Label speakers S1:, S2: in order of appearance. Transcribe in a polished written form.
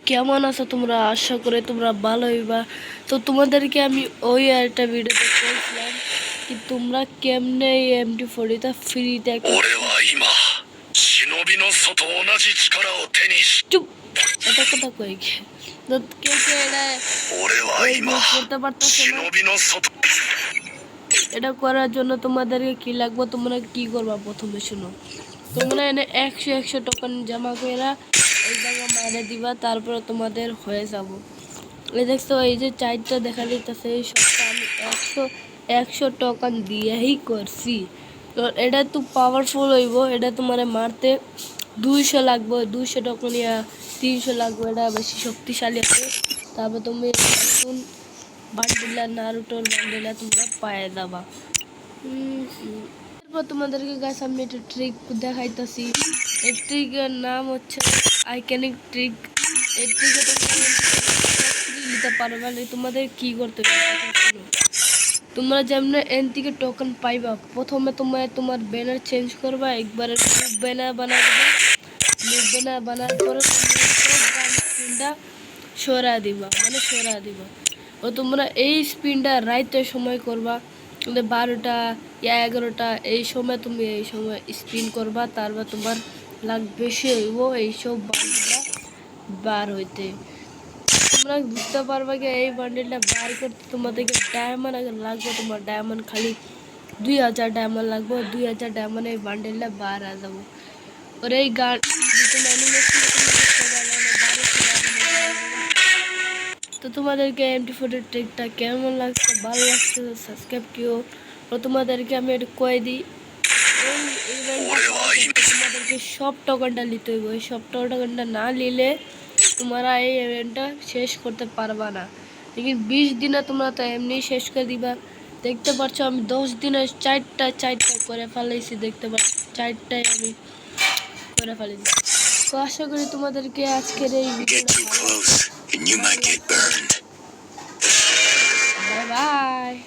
S1: কেমন আছো তোমরা? আশা করে তোমরা ভালো হইবা। তো তোমাদেরকে আমি ওই একটা ভিডিওতে বলছিলাম কি তোমরা কেমনে এই MT40টা ফ্রিতে চুপ এটা কথা কই তো কে কে এটা করতে পারতেছ না? এটা করার জন্য তোমাদেরকে কি লাগবে, তোমরা কি করবা প্রথমে শুনো। তোমরা এনে 100 টোকন জমা করে এই জায়গা মারে দিবা, তারপরে তোমাদের হয়ে যাব। এই দেখছো এই যে চারটা দেখা যাইতেছে এই সবটা আমি 100 টোকন দিয়েই করছি। তো এটা তো পাওয়ারফুল হইব, এটা তোমার মারতে 200 লাগবে, 200 টোকন ইয়া 300 লাগবে, এটা বেশি শক্তিশালী আছে। তারপর তুমি নতুন বান্ডিলা নারুটোর বান্ডিলা তোমরা পায়ে যাবা। এরপর তোমাদেরকে গাইস আমি একটা ট্রিক দেখাইতেছি। এই ট্রিকের নাম হচ্ছে আইকনিক ট্রিক। এই ট্রিকে তোমরা নিতে পারবে না। তোমাদের কি করতে হবে তোমরা যেমন এন থেকে টোকেন পাইবা, প্রথমে তোমার ব্যানার চেঞ্জ করবা, একবারে খুব ব্যানার বানাই দেবে। ব্যানার বানার পরে স্পিনটা সরা দিবা, মানে সরা দিবা। ও তোমরা এই স্পিনটা রাইতের সময় করবা, 12টা ইয়া 11টা এই সময় তুমি এই সময় স্পিন করবা। তারপর তোমার লাগ বেশি হইব এইসব বান্ডিলটা বার হইতে। তোমরা বুঝতে পারবা যে এই বান্ডিলটা বার করতে তোমাদেরকে ডায়মন্ড আগে লাগবে। তোমার ডায়মন্ড খালি 2000 ডায়মন্ড লাগবে। 2000 ডায়মন্ড এই বান্ডিলটা বার হয়ে যাবো। और এই গান তো তোমাদেরকে MT40 ট্রিকটা কেমন লাগছে, ভালো লাগছে সাবস্ক্রাইব কিও। और তোমাদেরকে আমি একটু কয়ে দিই, তোমাদেরকে সব টোকেনটা নিতে হইব। এই সব টোকেনটা না নিলে তোমরা এই ইভেন্টটা শেষ করতে পারবা না। लेकिन 20 দিনে তোমরা তো এমনি শেষ করে দিবা। দেখতে পাচ্ছ আমি 10 দিনে চারটা করে ফেলাইছি। দেখতে পাচ্ছ চারটায় আমি করে ফেলেছি। তো আশা করি তোমাদেরকে আজকের এই ভিডিওটা ভালো লাগবে। Bye bye.